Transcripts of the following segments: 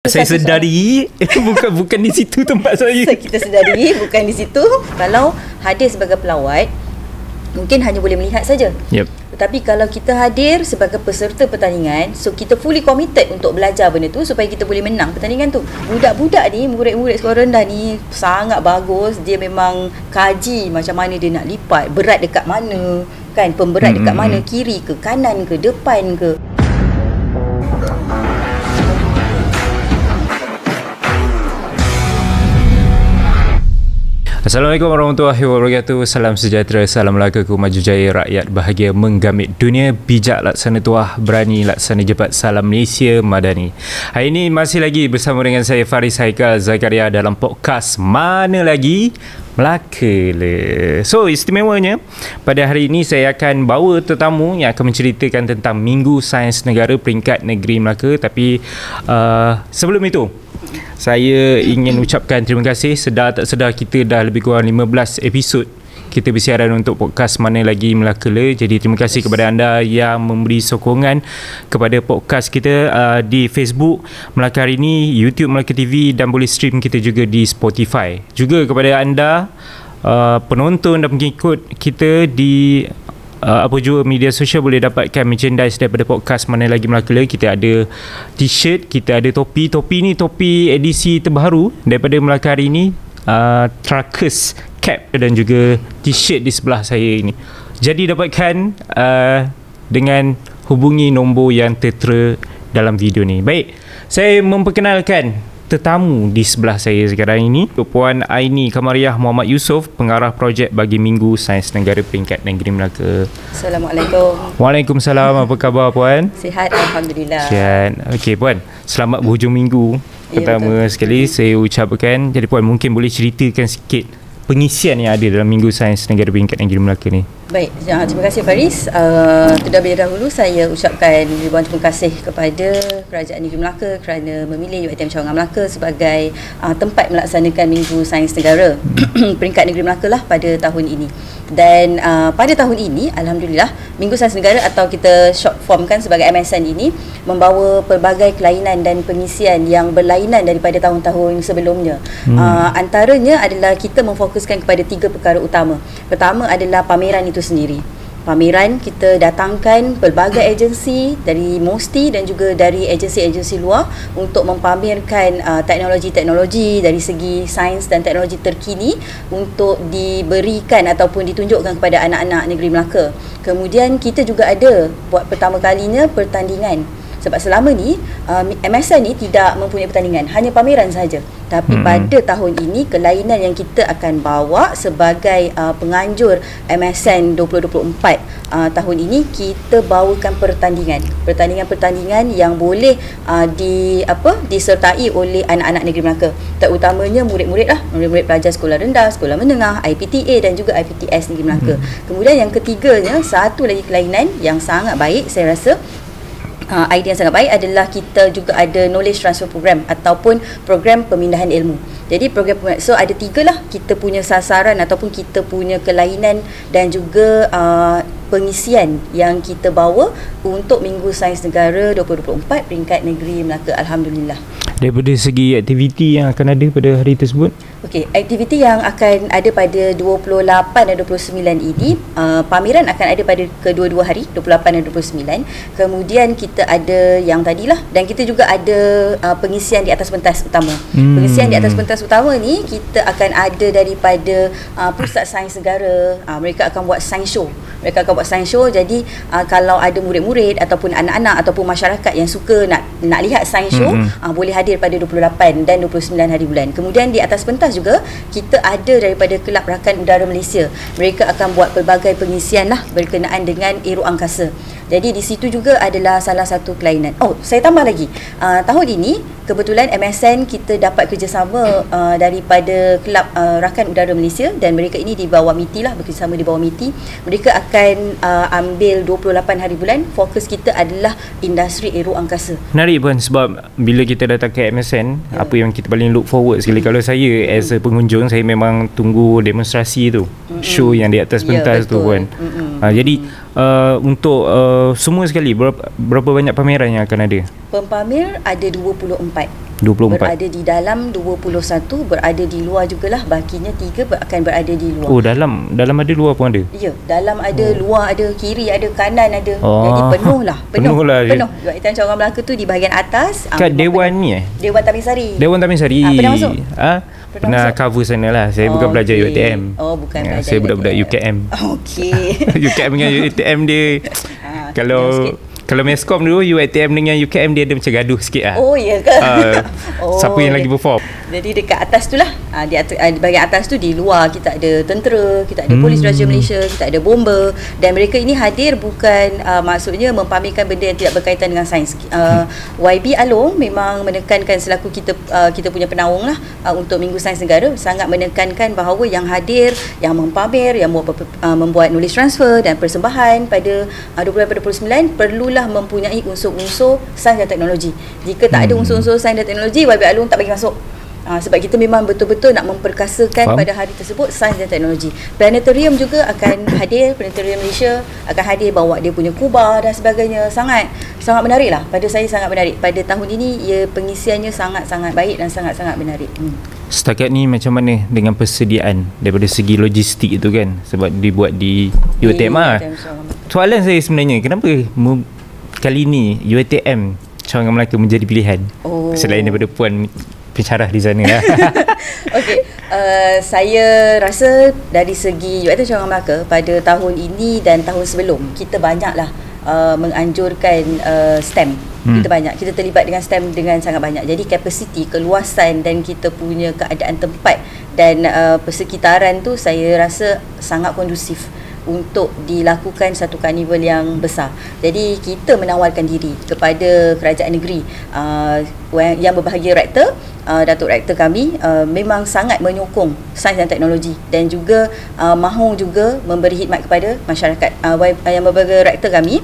Saya sedari bukan di situ tempat saya. Kita sedari bukan di situ. Kalau hadir sebagai pelawat, mungkin hanya boleh melihat saja. Tetapi kalau kita hadir sebagai peserta pertandingan, so kita fully committed untuk belajar benda tu supaya kita boleh menang pertandingan tu. Budak-budak ni, murid-murid sekolah rendah ni sangat bagus. Dia memang kaji macam mana dia nak lipat, berat dekat mana, kan, pemberat dekat mana, kiri ke, kanan ke, depan ke. Assalamualaikum warahmatullahi wabarakatuh. Salam sejahtera, salam melaka-ku maju jaya, rakyat bahagia menggamit dunia, bijak laksana tuah, berani laksana jebat, salam Malaysia Madani. Hari ini masih lagi bersama dengan saya Faris Haikal Zakaria dalam podcast Mana Lagi Melaka Le. So istimewanya pada hari ini saya akan bawa tetamu yang akan menceritakan tentang Minggu Sains Negara peringkat negeri Melaka. Tapi sebelum itu saya ingin ucapkan terima kasih. Sedar tak sedar kita dah lebih kurang 15 episod kita bersiaran untuk podcast Mana Lagi Melaka Le. Jadi terima kasih kepada anda yang memberi sokongan kepada podcast kita di Facebook Melaka Hari Ini, YouTube Melaka TV, dan boleh stream kita juga di Spotify. Juga kepada anda penonton dan pengikut kita di apa jua media sosial, boleh dapatkan merchandise daripada podcast Mana Lagi Melaka Le. Kita ada t-shirt, kita ada topi. Topi ni topi edisi terbaru daripada Melaka Hari Ini, truckers cap dan juga t-shirt di sebelah saya ini. Jadi dapatkan dengan hubungi nombor yang tertera dalam video ni. Baik, saya memperkenalkan tetamu di sebelah saya sekarang ini, Puan Aini Kamariah Muhammad Yusof, pengarah projek bagi Minggu Sains Negara peringkat negeri Melaka. Assalamualaikum. Waalaikumsalam. Apa khabar Puan? Sihat, alhamdulillah. Sihat. Okey Puan, selamat berhujung minggu. Pertama sekali saya ucapkan. Jadi Puan, mungkin boleh ceritakan sikit pengisian yang ada dalam Minggu Sains Negara peringkat negeri Melaka ni. Baik, terima kasih Faris. Terlebih dahulu saya ucapkan ribuan terima kasih kepada Kerajaan Negeri Melaka kerana memilih UiTM Cawangan Melaka sebagai tempat melaksanakan Minggu Sains Negara peringkat negeri Melaka lah pada tahun ini. Dan pada tahun ini, alhamdulillah, Minggu Sains Negara atau kita short form kan sebagai MSN ini membawa pelbagai kelainan dan pengisian yang berlainan daripada tahun-tahun sebelumnya. Antaranya adalah kita memfokuskan kepada 3 perkara utama. Pertama adalah pameran itu sendiri. Pameran kita datangkan pelbagai agensi dari MOSTI dan juga dari agensi-agensi luar untuk mempamerkan teknologi-teknologi dari segi sains dan teknologi terkini untuk diberikan ataupun ditunjukkan kepada anak-anak negeri Melaka. Kemudian kita juga ada buat pertama kalinya pertandingan. Sebab selama ni MSN ni tidak mempunyai pertandingan, hanya pameran sahaja. Tapi pada tahun ini kelainan yang kita akan bawa sebagai penganjur MSN 2024 tahun ini, kita bawakan pertandingan-pertandingan yang boleh disertai oleh anak-anak negeri Melaka, terutamanya murid-murid lah, murid-murid pelajar sekolah rendah, sekolah menengah, IPTA dan juga IPTS negeri Melaka. Kemudian yang ketiganya, satu lagi kelainan yang sangat baik saya rasa, idea yang sangat baik adalah kita juga ada knowledge transfer program ataupun program pemindahan ilmu. Jadi program, so ada 3 lah kita punya sasaran ataupun kita punya kelainan dan juga pengisian yang kita bawa untuk Minggu Sains Negara 2024 peringkat negeri Melaka, alhamdulillah. Daripada segi aktiviti yang akan ada pada hari tersebut? Okey, aktiviti yang akan ada pada 28 dan 29 ini, pameran akan ada pada kedua-dua hari, 28 dan 29. Kemudian kita ada yang tadilah, dan kita juga ada pengisian di atas pentas utama. Pengisian di atas pentas utama ni kita akan ada daripada Pusat Sains Negara. Mereka akan buat sains show. Jadi kalau ada murid-murid ataupun anak-anak ataupun masyarakat yang suka nak lihat sains show, boleh hadir pada 28 dan 29 hari bulan. Kemudian di atas pentas juga kita ada daripada Kelab Rakan Udara Malaysia. Mereka akan buat pelbagai pengisian lah berkenaan dengan aero angkasa. Jadi di situ juga adalah salah satu kelainan. Oh, saya tambah lagi. Tahun ini kebetulan MSN kita dapat kerjasama daripada Kelab Rakan Udara Malaysia, dan mereka ini di bawah MITI lah, bekerjasama di bawah MITI. Mereka akan ambil 28 hari bulan. Fokus kita adalah industri aero angkasa. Menarik Puan, sebab bila kita datang ke MSN, apa yang kita paling look forward sekali, kalau saya as a pengunjung, saya memang tunggu demonstrasi tu, show yang di atas pentas tu Puan. Jadi untuk semua sekali berapa banyak pameran yang akan ada? Pempamer ada 24. 24. Berada di dalam 21, berada di luar jugalah, bakinya 3 akan berada di luar. Oh, dalam ada, luar pun ada? Ya, dalam ada, luar ada, kiri ada, kanan ada. Oh. Jadi penuh lah. Penuh lah. UiTM Cawangan Melaka tu di bahagian atas. Kat Dewan ni Dewan Taminsari. Dewan Taminsari. Pernah masuk? Pernah cover sana lah. Saya bukan belajar UiTM. Oh, bukan belajar. Saya budak-budak UKM. Okey. UKM dengan UiTM dia kalau Meskom dulu, UiTM dengan UKM dia ada macam gaduh sikit lah. Oh, ya ke? Siapa yang lagi perform? Jadi dekat atas tu lah, di bahagian atas tu, di luar kita ada tentera, kita ada Polis Raja Malaysia, kita ada bomber, dan mereka ini hadir bukan maksudnya mempamerkan benda yang tidak berkaitan dengan sains. YB Along memang menekankan selaku kita punya penaung lah untuk Minggu Sains Negara, sangat menekankan bahawa yang hadir, yang mempamer, yang membuat knowledge transfer dan persembahan pada 29 perlulah mempunyai unsur-unsur sains dan teknologi. Jika tak ada unsur-unsur sains dan teknologi, YB Along tak bagi masuk. Sebab kita memang betul-betul nak memperkasakan pada hari tersebut sains dan teknologi. Planetarium juga akan hadir, Planetarium Malaysia akan hadir, bawa dia punya kubah dan sebagainya. Sangat menarik lah. Pada saya sangat menarik. Pada tahun ini pengisiannya sangat-sangat baik dan sangat-sangat menarik. Setakat ni macam mana dengan persediaan daripada segi logistik itu kan? Sebab dibuat di UiTM lah. Soalan saya sebenarnya, kenapa kali ni UiTM Cawangan Melaka menjadi pilihan? Selain daripada puan pencarah di sana lah. Okey, saya rasa dari segi UiTM Cawangan Melaka pada tahun ini dan tahun sebelum, kita banyaklah menganjurkan STEM. Kita terlibat dengan STEM dengan sangat banyak. Jadi kapasiti, keluasan dan kita punya keadaan tempat dan persekitaran tu saya rasa sangat kondusif untuk dilakukan satu karnival yang besar. Jadi kita menawarkan diri kepada kerajaan negeri, yang berbahagia rektor, Datuk Rektor kami memang sangat menyokong sains dan teknologi dan juga mahu juga memberi khidmat kepada masyarakat. Yang berbahagia Rektor kami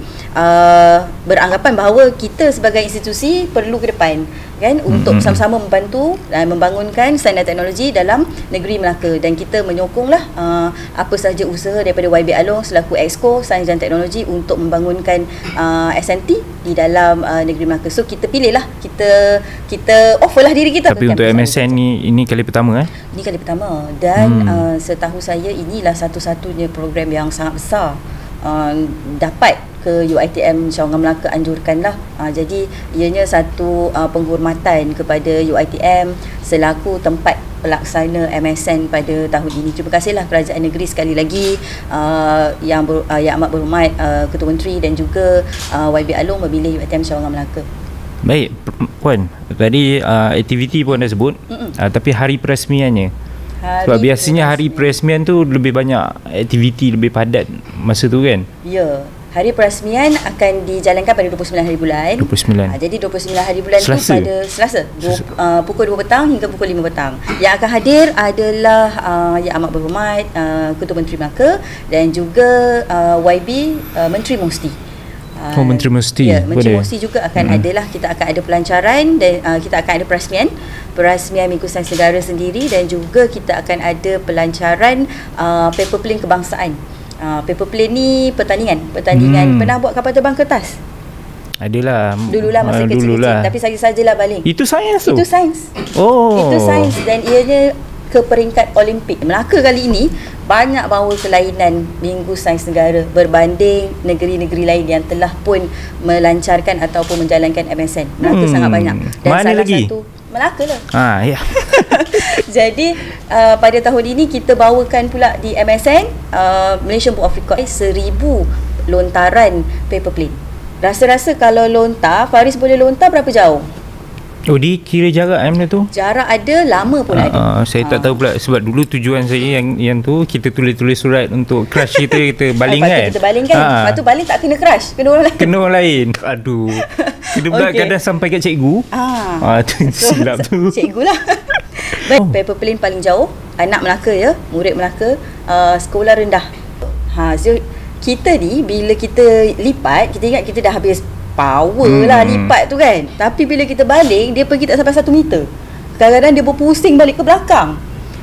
beranggapan bahawa kita sebagai institusi perlu ke depan kan untuk sama-sama membantu dan membangunkan sains dan teknologi dalam negeri Melaka, dan kita menyokonglah apa sahaja usaha daripada YB Along selaku Exco Sains dan Teknologi untuk membangunkan SNT di dalam negeri Melaka. So kita pilihlah, kita offerlah diri kita. Tapi untuk MSN ni, ini kali pertama Ini kali pertama, dan setahu saya inilah satu-satunya program yang sangat besar dapat ke UiTM Cawangan Melaka anjurkanlah. Jadi ianya satu penghormatan kepada UiTM selaku tempat pelaksana MSN pada tahun ini. Terima kasihlah kerajaan negeri sekali lagi, yang amat berhormat Ketua Menteri dan juga YB Along memilih UiTM Cawangan Melaka. Baik, Puan, tadi aktiviti pun dah sebut, tapi hari peresmiannya. Sebab biasanya hari peresmian tu lebih banyak aktiviti, lebih padat masa tu kan? Ya. Hari peresmian akan dijalankan pada 29 hari bulan. 29. Jadi 29 hari bulan Selasa. tu pada Selasa. Pukul 2 petang hingga pukul 5 petang. Yang akan hadir adalah Yang Amat Berhormat Ketua Menteri Melaka dan juga YB Menteri Musti. Menteri Musti. Ya, Menteri Musti juga akan adalah, kita akan ada pelancaran dan kita akan ada perasmian Minggu Sains Negara sendiri, dan juga kita akan ada pelancaran paper plane kebangsaan. Paper plane ni pertandingan. Pernah buat kapal terbang kertas? Adalah. Dululah masa kecil-kecil. Tapi sajalah baling. Itu sains tu? Itu sains. Oh. Itu sains, dan ianya ke peringkat Olimpik. Melaka kali ini banyak bawa kelainan Minggu Sains Negara berbanding negeri-negeri lain yang telah pun melancarkan ataupun menjalankan MSN. Melaka sangat banyak. Dan mana salah lagi? satu Melaka lah. Ya. Jadi pada tahun ini kita bawakan pula di MSN Malaysian Book of Record 1000 lontaran paper plane. Rasa-rasa kalau lontar, Faris boleh lontar berapa jauh? Oh, dia kira jarak benda tu? Jarak ada, lama pun ada. Saya tak tahu pula, sebab dulu tujuan saya yang tu kita tulis-tulis surat untuk crush kita baling kan. Kita baling kan. Lepas tu baling tak kena crush, kena orang lain. Kena orang lain. Aduh. Kita pula kadang sampai kat cikgu. Tu silap tu. Cikgu lah. Baik, paper plane paling jauh, anak Melaka ya, murid Melaka, sekolah rendah. So kita ni bila kita lipat, kita ingat kita dah habis power lah lipat tu kan. Tapi bila kita baling, dia pergi tak sampai 1 meter. Kadang-kadang dia berpusing balik ke belakang.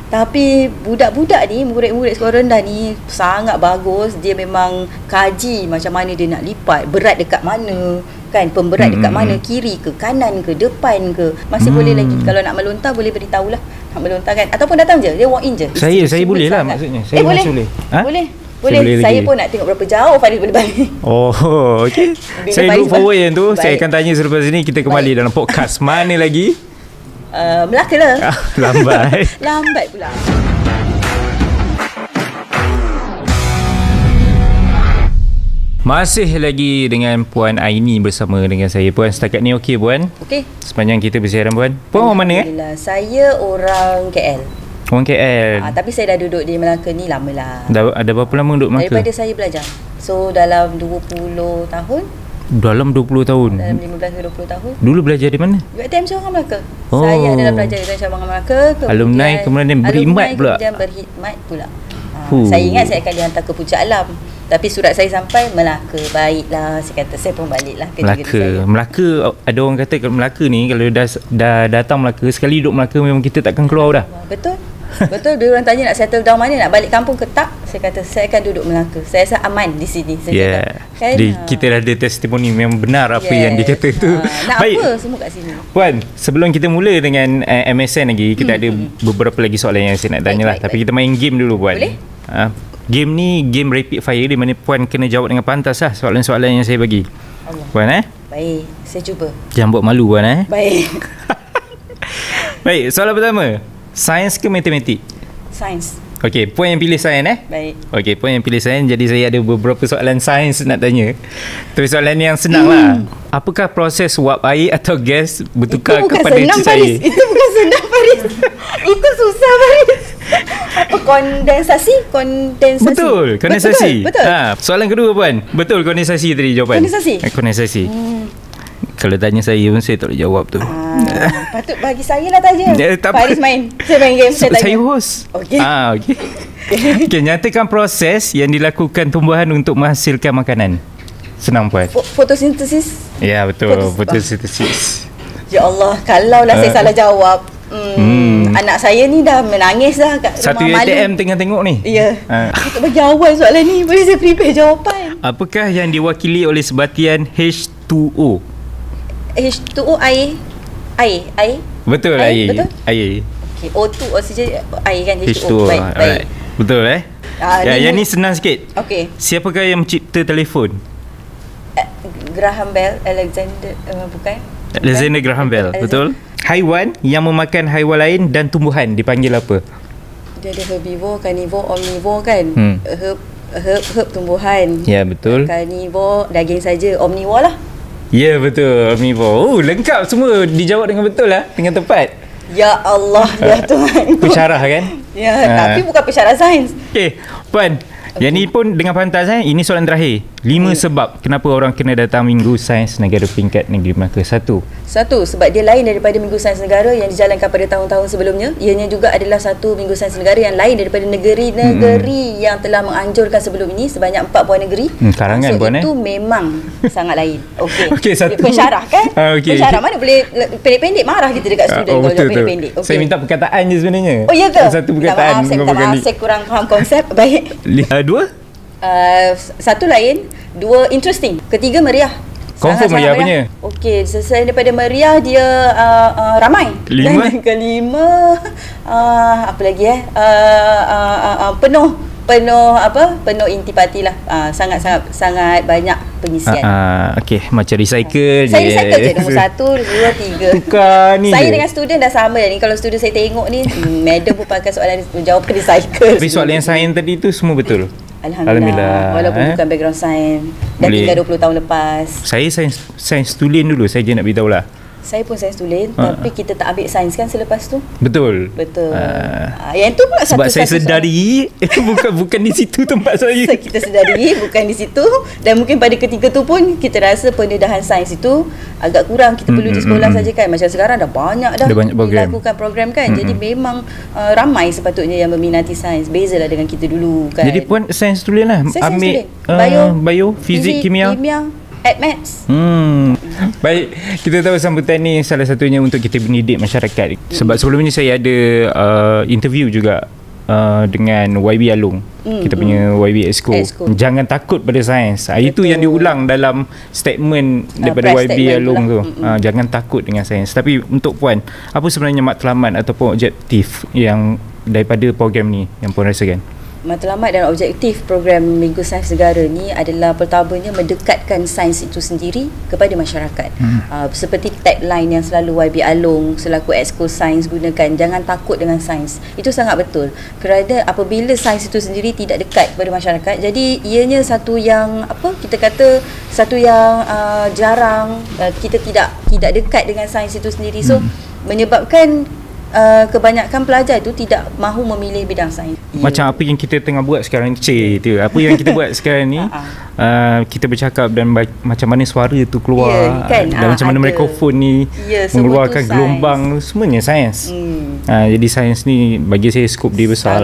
Tapi budak-budak ni, murid-murid sekolah rendah ni sangat bagus. Dia memang kaji macam mana dia nak lipat, berat dekat mana. kan, pemberat dekat mana, kiri ke, kanan ke, depan ke, masih boleh lagi. Kalau nak melontar boleh beritahulah nak melontar kan, ataupun datang je, dia walk in je. Saya boleh lah maksudnya. Saya boleh. boleh. Boleh. Saya pun nak tengok berapa jauh Faris boleh balik. Oh, okey. Saya look forward yang tu. Saya akan tanya selepas ini. Kita kembali dalam podcast mana lagi? Melaka lah. Lambat. Lambat pula. Masih lagi dengan Puan Aini bersama dengan saya. Puan, setakat ni okey Puan? Okey. Sepanjang kita bersiaran Puan. Puan orang mana Saya orang KL. Orang KL. Tapi saya dah duduk di Melaka ni lama lah. Ada berapa lama duduk Melaka? Daripada saya belajar. So dalam 20 tahun. Dalam 20 tahun? Dalam 15 ke 20 tahun. Dulu belajar di mana? UiTM Cabang Melaka. Saya adalah pelajar UiTM Cabang Melaka. Alumni kemudian berkhidmat pula. Kemudian berkhidmat pula. Saya ingat saya akan dihantar ke Puncak Alam. Tapi surat saya sampai Melaka. Baiklah, saya kata saya pun baliklah ke negeri saya. Melaka, ada orang kata kalau Melaka ni, kalau dah datang Melaka, sekali duduk Melaka memang kita takkan keluar dah. Betul. Betul. Dia orang tanya nak settle down mana, nak balik kampung ke tak? Saya kata saya akan duduk Melaka. Saya rasa aman di sini. Saya kan? Kita dah ada testimoni memang benar apa yang dia kata tu. Nak baik. Apa semua kat sini. Puan, sebelum kita mula dengan MSN lagi, kita ada beberapa lagi soalan yang saya nak tanya lah. Tapi kita main game dulu Puan. Boleh? Game ni game rapid fire di mana Puan kena jawab dengan pantas lah soalan-soalan yang saya bagi. Puan Baik, saya cuba. Jangan buat malu Puan Baik. Baik, soalan pertama. Sains ke matematik? Sains. Okey, Puan yang pilih sains Baik. Okey, Puan yang pilih sains. Jadi saya ada beberapa soalan sains nak tanya. Tapi soalan yang senang lah. Apakah proses wap air atau gas bertukar kepada cair? Itu bukan senang Faris. Itu susah Faris. Apa kondensasi? Betul, kondensasi. Betul. Soalan kedua Puan. Betul kondensasi tadi jawapan. Kondensasi. Kalau tanya saya pun saya tak boleh jawab tu. Patut bagi saya lah tanya. Faris main. Saya main game, saya tanya. Saya host. Okey. Okey, nyatakan proses yang dilakukan tumbuhan untuk menghasilkan makanan. Senang Puan. Fotosintesis. Ya, betul. Fotosintesis. Ya Allah, kalaulah saya salah jawab. Anak saya ni dah menangis dah kat satu rumah malu. UiTM tengah tengok ni. Ya. Untuk bagi awal soalan ni, boleh saya prepare jawapan. Apakah yang diwakili oleh sebatian H2O? H2O air. Betul, air. Betul? Air. Okay, O2 oksigen, air kan, H2O. Baik. Betul yang ni senang sikit. Okey. Siapakah yang mencipta telefon? Graham Bell, Alexander bukan? Alexander Graham Bell, betul. Haiwan yang memakan haiwan lain dan tumbuhan dipanggil apa? Dia ada herbivore, carnivore, omnivore kan? Herb tumbuhan. Ya, betul. Carnivore daging saja, omnivore lah. Ya, betul, omnivore. Lengkap semua dijawab dengan betul lah, dengan tepat. Ya Allah, ya Tuhan. Pensyarah kan? Ya, tapi bukan pensyarah sains. Okey, Puan. Yang ni pun dengan pantas Ini soalan terakhir. 5 sebab kenapa orang kena datang Minggu Sains Negara peringkat Negeri Melaka. Satu, sebab dia lain daripada Minggu Sains Negara yang dijalankan pada tahun-tahun sebelumnya. Ianya juga adalah satu Minggu Sains Negara yang lain daripada negeri-negeri yang telah menganjurkan sebelum ini, sebanyak 4 buah negeri. Karangan Puan itu memang sangat lain. Okey, satu. Pensyarah kan? Pensyarah mana boleh pendek-pendek, marah kita dekat student kalau betul, jawab pendek. Saya minta perkataan je sebenarnya. Oh ya ke? Satu perkataan. Maaf, saya kurang faham konsep. Baik. Dua? Satu lain, 2 interesting, ketiga meriah. Confirm meriah punya. Okey, selain daripada meriah dia ramai. 5. Dan kelima apa lagi penuh intipati lah. Sangat banyak pengisian. Okey, macam recycle. Saya recycle je nombor 1, 2, 3. Tukar ni. Saya dengan student dah sama dah ni. Kalau student saya tengok ni, madam pun pakai soalan jawapan recycle. Tapi soalan yang sains tadi tu semua betul. Alhamdulillah. Walaupun bukan background sains. Dah tinggal 20 tahun lepas. Saya sains tulen dulu. Saya je nak beritahu lah. Saya pun sains tulen, tapi kita tak ambil sains kan selepas tu. Betul. Yang tu pula sebab saya sedari bukan di situ tempat saya. Kita sedari bukan di situ, dan mungkin pada ketika tu pun kita rasa pendedahan sains itu agak kurang. Kita perlu di sekolah saja kan. Macam sekarang dah banyak dilakukan program kan. Jadi memang ramai sepatutnya yang meminati sains. Bezalah dengan kita dulu kan. Jadi Puan sains tulen lah. Ambil bio, fizik, kimia, Maths. Baik, kita tahu sambutan ni salah satunya untuk kita mendidik masyarakat. Sebab sebelum ni saya ada interview juga dengan YB Along, kita punya YB Exco. Jangan takut pada sains. Itu yang diulang dalam statement daripada YB Along tu. Jangan takut dengan sains. Tapi untuk Puan, apa sebenarnya matlamat ataupun objektif yang daripada program ni yang Puan rasakan? Matlamat dan objektif program Minggu Sains Negara ni adalah pertamanya mendekatkan sains itu sendiri kepada masyarakat. Seperti tagline yang selalu YB Along selaku Exco Sains gunakan, jangan takut dengan sains. Itu sangat betul. Kerana apabila sains itu sendiri tidak dekat kepada masyarakat, jadi ianya satu yang kita kata satu yang jarang, kita tidak dekat dengan sains itu sendiri. So menyebabkan kebanyakan pelajar itu tidak mahu memilih bidang sains. Macam apa yang kita tengah buat sekarang ni, apa yang kita buat sekarang ni, kita bercakap dan macam mana suara tu keluar, kan? Dan macam mana mikrofon ni mengeluarkan gelombang, semuanya sains. Jadi sains ni bagi saya skop dia besar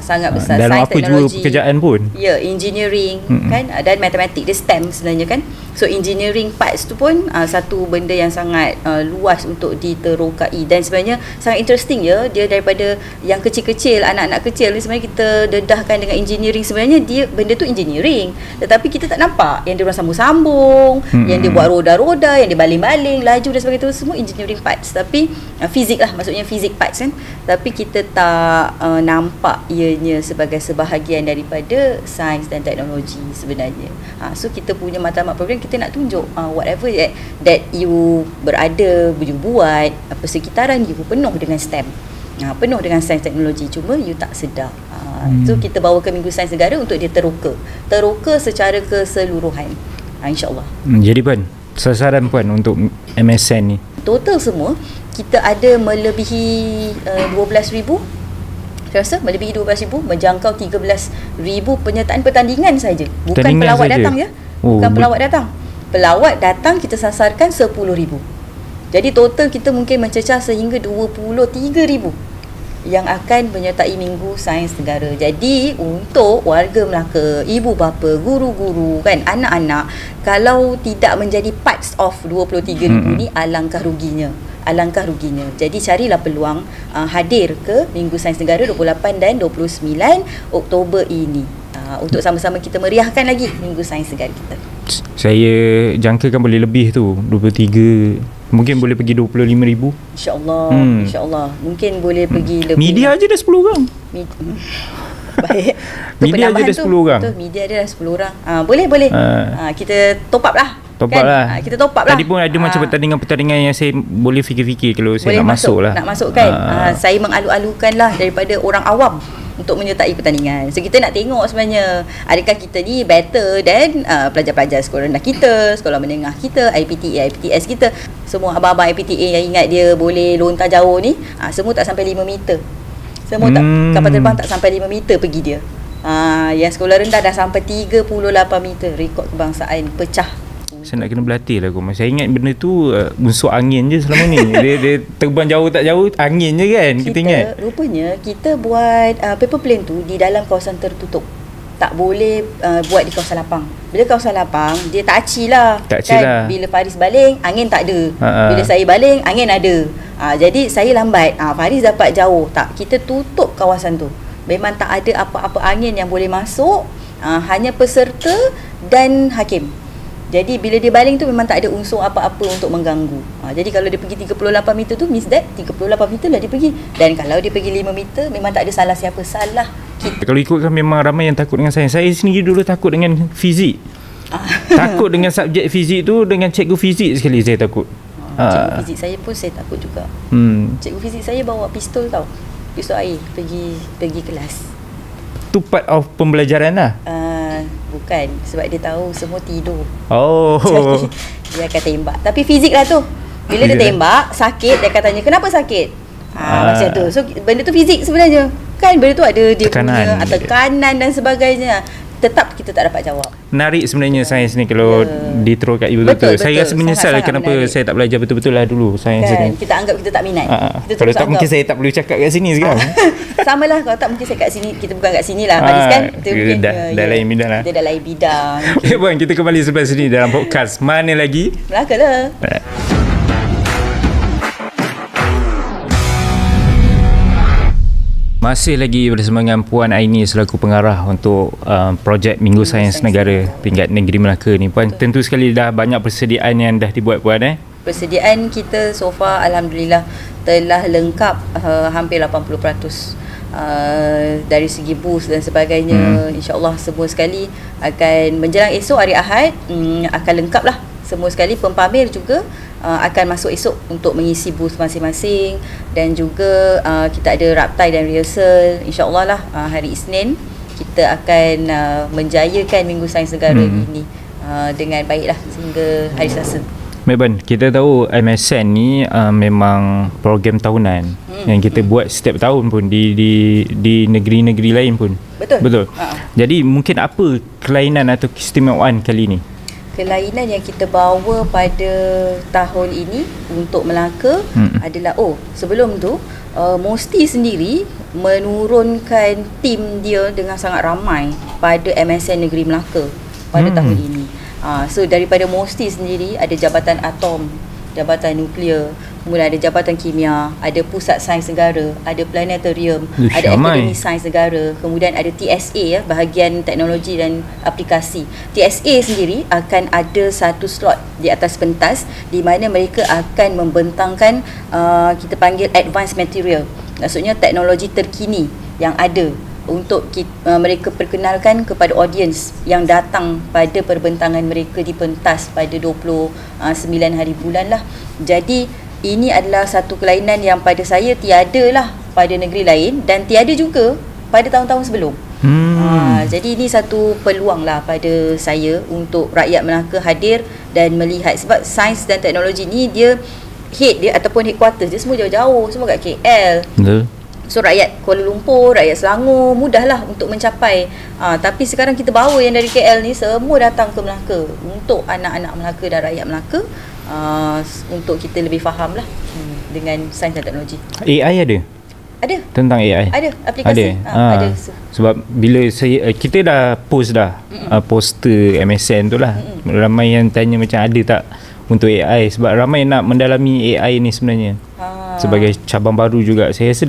sangat besar. Dalam apa jua pekerjaan pun. Engineering kan, dan matematik, dia STEM sebenarnya kan. So engineering parts tu pun satu benda yang sangat luas untuk diterokai, dan sebenarnya sangat interesting ya. Dia daripada yang kecil-kecil, anak-anak kecil ni sebenarnya kita dedahkan dengan engineering. Sebenarnya benda tu engineering, tetapi kita tak nampak yang dia orang sambung-sambung, yang dia buat roda-roda, yang dia baling-baling, laju dan sebagainya, tu semua engineering parts. Tapi fizik lah, maksudnya fizik parts kan. Tapi kita tak nampak ianya sebagai sebahagian daripada sains dan teknologi sebenarnya. So kita punya matlamat program, kita nak tunjuk whatever that you berada, you buat, persekitaran you penuh dengan STEM, penuh dengan sains teknologi, cuma you tak sedar. So kita bawa ke Minggu Sains Negara untuk dia teroka secara keseluruhan, insyaAllah. Jadi Puan, sasaran Puan untuk MSN ni total semua kita ada melebihi 12,000. Saya rasa melebihi 12,000, menjangkau 13,000 penyertaan pertandingan saja. Bukan pelawat datang ya. Bukan pelawat datang. Pelawat datang kita sasarkan 10,000. Jadi total kita mungkin mencecah sehingga 23,000 yang akan menyertai Minggu Sains Negara. Jadi untuk warga Melaka, ibu bapa, guru-guru kan, anak-anak, kalau tidak menjadi parts of 23,000 ni, alangkah ruginya. Jadi carilah peluang hadir ke Minggu Sains Negara 28 dan 29 Oktober ini, untuk sama-sama kita meriahkan lagi Minggu Sains Negara kita. Saya jangkakan boleh lebih tu, 23, mungkin boleh pergi 25,000. InsyaAllah mungkin boleh pergi lebih. Media aja dah 10 orang. Baik. Media aja dah 10 orang. Media dia dah 10 orang. Boleh. Kita top up lah. Kita top up lah. Tadi pun ada macam pertandingan yang saya boleh fikir-fikir kalau saya nak masuk lah. Nak masuk kan. Saya mengalu-alukan lah daripada orang awam untuk menyertai pertandingan. So kita nak tengok sebenarnya adakah kita ni better than pelajar-pelajar sekolah rendah kita, sekolah menengah kita, IPTA, IPTS kita. Semua abang-abang IPTA yang ingat dia boleh lontar jauh ni, semua tak sampai 5 meter. Semua tak, kapal terbang tak sampai 5 meter pergi dia. Yang sekolah rendah dah sampai 38 meter. Rekod kebangsaan pecah. Saya nak kena berlatih lah. Saya ingat benda tu unsur angin je selama ni. dia terbang jauh tak jauh, angin je kan kita ingat. Rupanya kita buat paper plane tu di dalam kawasan tertutup. Tak boleh buat di kawasan lapang. Bila kawasan lapang, dia tak acil lah. Bila Faris baling, angin tak ada. Bila saya baling, angin ada. Jadi saya lambat. Faris dapat jauh. Tak, kita tutup kawasan tu. Memang tak ada apa-apa angin yang boleh masuk. Hanya peserta dan hakim. Jadi bila dia baling tu memang tak ada unsur apa-apa untuk mengganggu. Jadi kalau dia pergi 38 meter tu, means that 38 meter lah dia pergi. Dan kalau dia pergi 5 meter, memang tak ada salah siapa, salah kita. Kalau ikutkan memang ramai yang takut dengan sains. Saya sendiri dulu takut dengan fizik. Takut dengan subjek fizik tu, dengan cikgu fizik sekali saya takut. Cikgu fizik saya pun saya takut juga. Cikgu fizik saya bawa pistol tau. Pistol air pergi kelas. Tu part of pembelajaran lah. Bukan, sebab dia tahu semua tidur. Jadi dia akan tembak. Tapi fizik lah tu. Bila dia tembak, sakit, dia akan tanya kenapa sakit. Macam tu. So benda tu fizik sebenarnya. Kan benda tu ada dia punya tekanan dan sebagainya. Tetap kita tak dapat jawab. Menarik sebenarnya sains ni kalau diterokai betul-betul. Saya rasa menyesal kenapa saya tak belajar betul-betul lah dulu sains ni. Kita anggap kita tak minat. Kalau tak mungkin saya tak perlu cakap kat sini sekarang. Sama lah, kalau tak mungkin saya kat sini. Kita bukan kat sini lah Faris kan. Dah lain bidang lah. Dia dah lain bidang. Bang, kita kembali sebelah sini dalam podcast Mana Lagi Melaka lah. Masih lagi bersama dengan Puan Aini selaku pengarah untuk projek Minggu Sains Negara tingkat Negeri Melaka ni. Puan, tentu sekali dah banyak persediaan yang dah dibuat Puan Persediaan kita so far alhamdulillah telah lengkap hampir 80%. Dari segi booth dan sebagainya, insya-Allah semua sekali akan menjelang esok hari Ahad akan lengkap lah semua sekali. Pempamer juga akan masuk esok untuk mengisi booth masing-masing, dan juga kita ada raptai dan rehearsal. InsyaAllah lah hari Isnin kita akan menjayakan Minggu Sains Negara ini dengan baiklah sehingga hari Selasa. Baik, kita tahu MSN ni memang program tahunan yang kita buat setiap tahun pun di negeri-negeri lain pun. Betul. Jadi mungkin apa kelainan atau keistimewaan kali ni? Kelainan yang kita bawa pada tahun ini untuk Melaka adalah sebelum tu Mosti sendiri menurunkan tim dia dengan sangat ramai pada MSN Negeri Melaka pada tahun ini. So daripada Mosti sendiri ada Jabatan Atom, Jabatan Nuklear, kemudian ada Jabatan Kimia, ada Pusat Sains Negara, ada Planetarium, ada Akademi Sains Negara, kemudian ada TSA bahagian Teknologi dan Aplikasi. TSA sendiri akan ada satu slot di atas pentas di mana mereka akan membentangkan kita panggil advanced material. Maksudnya teknologi terkini yang ada untuk mereka perkenalkan kepada audiens yang datang pada perbentangan mereka di pentas pada 29 hari bulan lah. Jadi ini adalah satu kelainan yang pada saya tiada lah pada negeri lain dan tiada juga pada tahun-tahun sebelum. Jadi ini satu peluang lah pada saya untuk rakyat Melaka hadir dan melihat, sebab sains dan teknologi ni dia head dia ataupun headquarters dia semua jauh-jauh, semua kat KL. So rakyat Kuala Lumpur, rakyat Selangor mudahlah untuk mencapai. Tapi sekarang kita bawa yang dari KL ni semua datang ke Melaka untuk anak-anak Melaka dan rakyat Melaka, untuk kita lebih faham lah dengan sains dan teknologi. AI ada? Ada. Tentang AI? Ada, aplikasi. Ada. Sebab bila kita dah post dah poster MSN tu lah, ramai yang tanya macam ada tak untuk AI, sebab ramai nak mendalami AI ni sebenarnya sebagai cabang baru juga. Saya rasa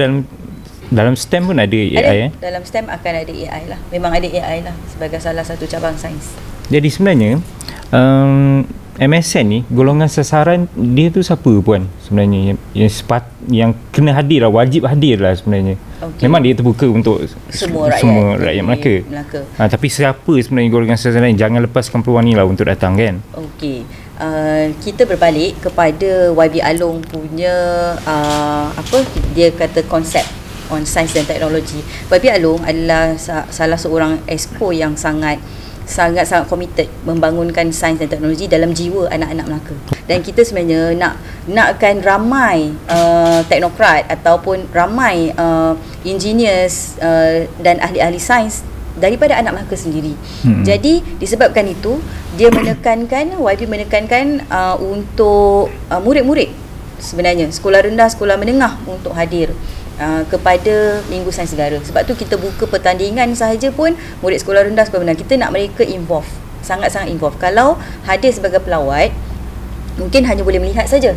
dalam STEM pun ada AI. Dalam STEM akan ada AI lah. Memang ada AI lah sebagai salah satu cabang sains. Jadi sebenarnya MSN ni golongan sasaran dia tu siapa Puan sebenarnya yang kena hadir lah, wajib hadir lah sebenarnya. Memang dia terbuka untuk semua rakyat Melaka. Tapi siapa sebenarnya golongan sasaran? Jangan lepaskan peluang ni lah untuk datang kan. Okey. Kita berbalik kepada YB Along punya dia kata konsep on sains dan teknologi. YB Along adalah salah seorang exco yang sangat committed membangunkan sains dan teknologi dalam jiwa anak-anak Melaka. Dan kita sebenarnya nakkan ramai teknokrat ataupun ramai engineers dan ahli-ahli sains daripada anak Melaka sendiri. Jadi disebabkan itu YB menekankan untuk murid-murid sebenarnya sekolah rendah, sekolah menengah untuk hadir kepada Minggu Sains Negara. Sebab tu kita buka pertandingan sahaja pun murid sekolah rendah, sekolah menengah, kita nak mereka involve, sangat-sangat involve. Kalau hadir sebagai pelawat mungkin hanya boleh melihat saja.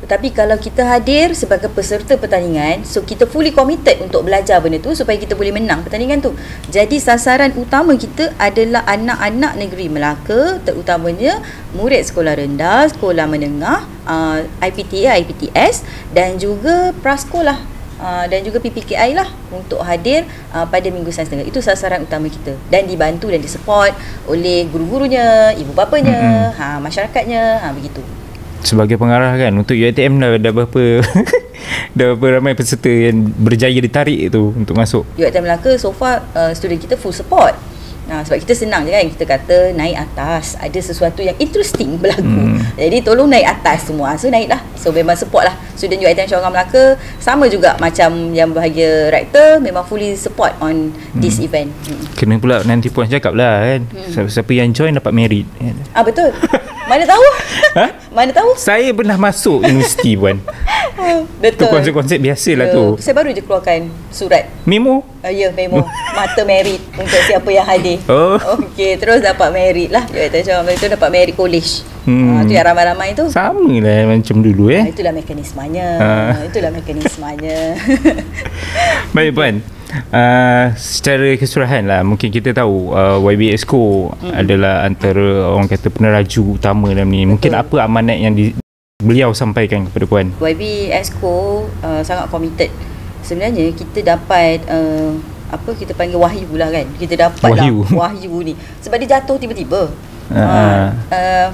Tetapi kalau kita hadir sebagai peserta pertandingan, so kita fully committed untuk belajar benda tu supaya kita boleh menang pertandingan tu. Jadi sasaran utama kita adalah anak-anak negeri Melaka, terutamanya murid sekolah rendah, sekolah menengah, IPTA, IPTS dan juga prasekolah dan juga PPKI lah untuk hadir pada Minggu Sains Negara. Itu sasaran utama kita, dan dibantu dan disupport oleh guru-gurunya, ibu bapanya, masyarakatnya, begitu. Sebagai pengarah kan untuk UiTM dah berapa dah berapa ramai peserta yang berjaya ditarik tu untuk masuk UiTM Melaka. So far student kita full support. Sebab kita senang je kan, kita kata naik atas, ada sesuatu yang interesting berlaku, jadi tolong naik atas semua. So naiklah, so memang support lah student UiTM Syarikat Melaka. Sama juga macam yang bahagia rektor, memang fully support on this event. Kena pula nanti Puan cakap lah kan, siapa yang join dapat merit kan? Betul. Mana tahu? Mana tahu? Saya pernah masuk universiti Puan. Tu Betul. konsep-konsep biasalah tu. Saya baru je keluarkan surat. Memo. Ya, memo. Mata merit untuk siapa yang hadir. Oh. Okey, terus dapat merit lah. Jabatan Cawangan itu dapat merit college. Tu yang ramai-ramai tu. Sama lah macam dulu Itulah mekanismenya. Itulah mekanismenya. Baik Puan. Secara keseluruhan lah, mungkin kita tahu YB Exco adalah antara orang kata peneraju utama dalam ni. Mungkin apa amanat yang beliau sampaikan kepada Puan? YB Exco sangat committed. Sebenarnya kita dapat kita panggil wahyu lah kan. Kita dapat wahyu ni sebab dia jatuh tiba-tiba.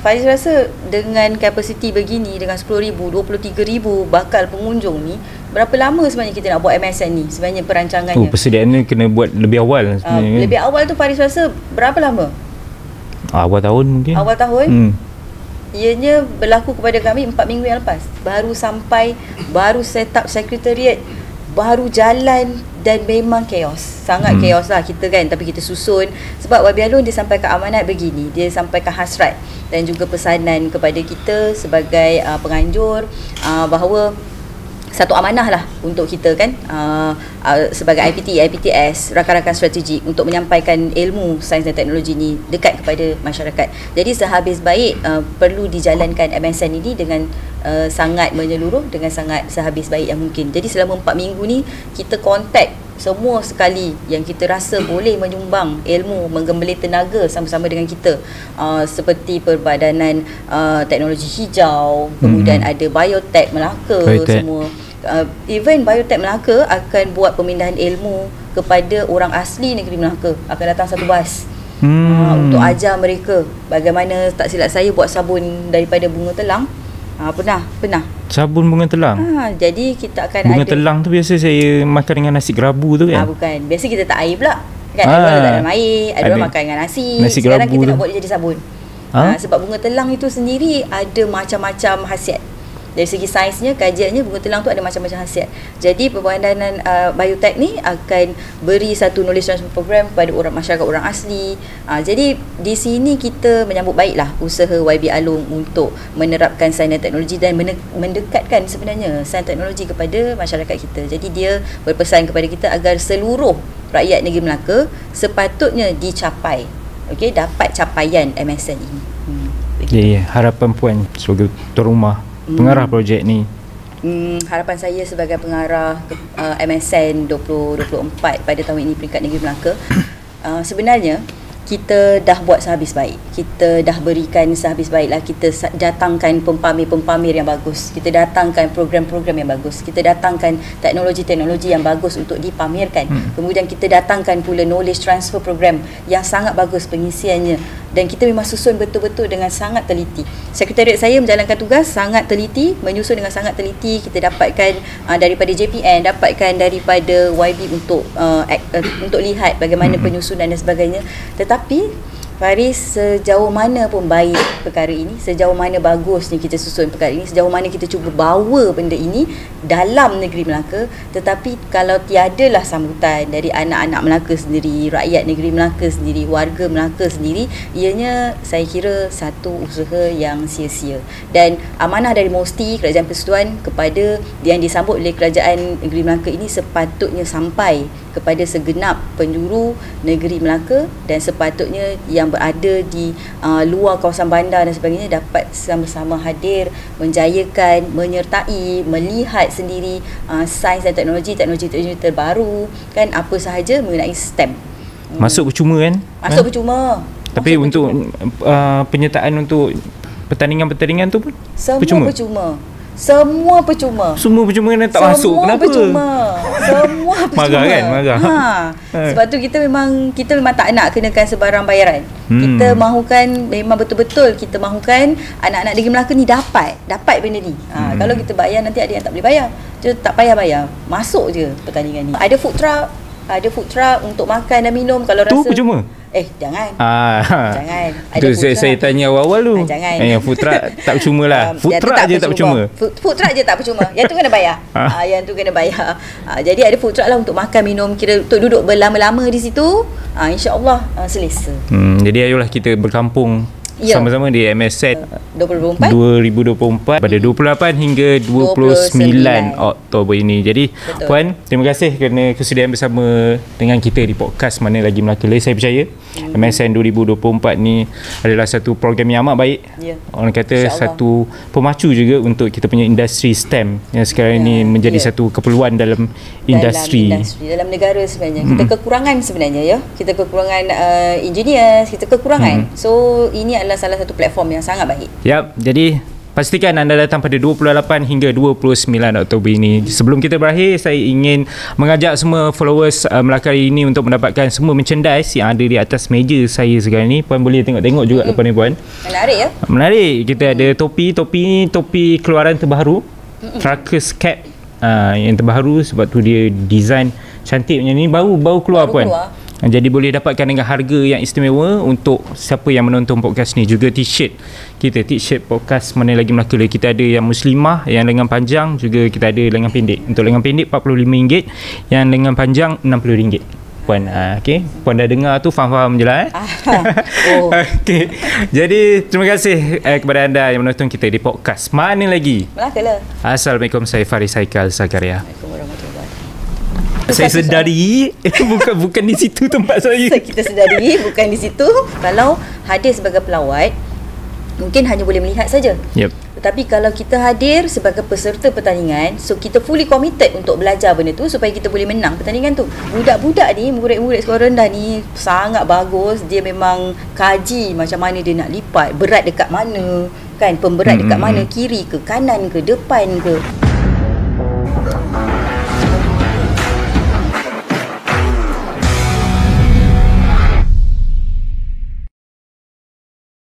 Faiz rasa dengan kapasiti begini, dengan 10,000, 23,000 bakal pengunjung ni, berapa lama sebenarnya kita nak buat MSN ni sebenarnya perancangannya? Persediaan ni kena buat lebih awal sebenarnya. Lebih awal tu Faiz rasa berapa lama? Awal tahun mungkin. Awal tahun? Ianya berlaku kepada kami 4 minggu yang lepas. Baru sampai, baru set up sekretariat, baru jalan dan memang chaos. Sangat chaos lah kita kan. Tapi kita susun. Sebab YB Alun dia sampaikan amanat begini. Dia sampaikan hasrat dan juga pesanan kepada kita sebagai penganjur bahawa satu amanah lah untuk kita kan sebagai IPTS, rakan-rakan strategik untuk menyampaikan ilmu sains dan teknologi ni dekat kepada masyarakat. Jadi sehabis baik perlu dijalankan MSN ini dengan sangat menyeluruh, dengan sangat sehabis baik yang mungkin. Jadi selama 4 minggu ni kita kontak semua sekali yang kita rasa boleh menyumbang ilmu, menggembali tenaga sama-sama dengan kita, seperti Perbadanan Teknologi Hijau, kemudian ada Biotech Melaka, semua. Even Biotech Melaka akan buat pemindahan ilmu kepada orang asli negeri Melaka. Akan datang satu bas untuk ajar mereka bagaimana, tak silap saya, buat sabun daripada bunga telang. Pernah sabun bunga telang. Jadi kita akan bunga telang tu biasa saya makan dengan nasi gerabu tu kan? Bukan. Biasa kita tak air pula kan. Ada orang letak dalam air, ada orang makan dengan nasi. Sekarang kita nak buat dia jadi sabun. Sebab bunga telang itu sendiri ada macam-macam khasiat. Dari segi sainsnya, kajiannya, bunga telang tu ada macam-macam khasiat. Jadi Perbadanan Biotech ni akan beri satu knowledge transfer program kepada masyarakat orang asli. Jadi di sini kita menyambut baiklah usaha YB Alun untuk menerapkan sains dan teknologi dan mendekatkan sebenarnya sains teknologi kepada masyarakat kita. Jadi dia berpesan kepada kita agar seluruh rakyat negeri Melaka sepatutnya dicapai, dapat capaian MSN ini. Harapan Puan sebagai tuan rumah pengarah projek ni? Harapan saya sebagai pengarah MSN 2024 pada tahun ini peringkat negeri Melaka, sebenarnya kita dah buat sehabis baik. Kita dah berikan sehabis baiklah. Kita datangkan pempamir-pempamir yang bagus. Kita datangkan program-program yang bagus. Kita datangkan teknologi-teknologi yang bagus untuk dipamerkan. Kemudian kita datangkan pula knowledge transfer program yang sangat bagus pengisiannya. Dan kita memang susun betul-betul dengan sangat teliti. Sekretariat saya menjalankan tugas sangat teliti, menyusun dengan sangat teliti. Kita dapatkan daripada JPN, dapatkan daripada YB untuk lihat bagaimana penyusunan dan sebagainya. Tetapi Faris, sejauh mana pun baik perkara ini, sejauh mana bagusnya kita susun perkara ini, sejauh mana kita cuba bawa benda ini dalam negeri Melaka, tetapi kalau tiadalah sambutan dari anak-anak Melaka sendiri, rakyat negeri Melaka sendiri, warga Melaka sendiri, ianya saya kira satu usaha yang sia-sia. Dan amanah dari MOSTI, Kerajaan Persekutuan, kepada yang disambut oleh Kerajaan Negeri Melaka ini sepatutnya sampai kepada segenap penjuru negeri Melaka, dan sepatutnya yang berada di luar kawasan bandar dan sebagainya dapat sama-sama hadir, menjayakan, menyertai, melihat sendiri sains dan teknologi terbaru kan, apa sahaja mengenai STEM. Masuk percuma kan? Masuk percuma. Tapi untuk penyertaan untuk pertandingan-pertandingan tu pun semua percuma. Semua percuma. Semua percuma kena tak semua masuk. Kenapa? Percuma. Semua percuma. Marah kan? Marah. Sebab tu kita memang tak nak kenakan sebarang bayaran. Kita mahukan memang betul-betul kita mahukan anak-anak negeri Melaka ni dapat benda ni. Kalau kita bayar nanti ada yang tak boleh bayar. Jadi tak payah bayar. Masuk je pertandingan ni. Ada food truck untuk makan dan minum kalau rasa. Tu percuma. Jangan. Jangan. Ada saya tanya awal-awal tu. Jangan. Yang food truck tak percuma lah. Food truck je tak percuma. Food truck je tak percuma. Yang tu kena bayar. Yang tu kena bayar. Jadi ada food truck lah untuk makan, minum, kira untuk duduk berlama-lama di situ. InsyaAllah selesa. Jadi ayolah kita berkampung Ya. sama-sama di MSN 2024 pada 28 hingga 29 Oktober ini. Jadi Betul. Puan, terima kasih kerana kesediaan bersama dengan kita di podcast Mana Lagi Melaka. Saya percaya MSN 2024 ni adalah satu program yang amat baik. Ya. Orang kata InsyaAllah. satu pemacu juga untuk kita punya industri STEM yang sekarang ni menjadi satu keperluan dalam industri. Dalam negara sebenarnya. Kita kekurangan sebenarnya ya. Kita kekurangan engineers, kita kekurangan. So ini adalah salah satu platform yang sangat baik. Yap, jadi pastikan anda datang pada 28 hingga 29 Oktober ini. Sebelum kita berakhir, saya ingin mengajak semua followers Melaka ini untuk mendapatkan semua merchandise yang ada di atas meja saya sekarang ni. Puan boleh tengok-tengok juga depan ni, Puan. Menarik ya. Menarik. Kita ada topi ni topi keluaran terbaru. Truckers cap yang terbaru, sebab tu dia design cantik macam ni. Baru keluar, Puan. Jadi boleh dapatkan dengan harga yang istimewa untuk siapa yang menonton podcast ni. Juga t-shirt kita, t-shirt podcast Mana Lagi Melaka. Kita ada yang muslimah, yang lengan panjang, juga kita ada lengan pendek. Untuk lengan pendek RM45, yang lengan panjang RM60. Puan, okey. Puan dah dengar tu, faham-faham je lah. Okey. Jadi terima kasih kepada anda yang menonton kita di podcast Mana Lagi Melaka lah. Assalamualaikum, saya Faris Haikal Zakaria. Assalamualaikum warahmatullahi. Saya sedari bukan di situ tempat saya. Kita sedari bukan di situ. Kalau hadir sebagai pelawat, mungkin hanya boleh melihat saja. Yep. Tetapi kalau kita hadir sebagai peserta pertandingan, so kita fully committed untuk belajar benda tu supaya kita boleh menang pertandingan tu. Budak-budak ni, murid-murid sekolah rendah ni sangat bagus. Dia memang kaji macam mana dia nak lipat, berat dekat mana, kan, pemberat dekat mana, kiri ke kanan ke depan ke.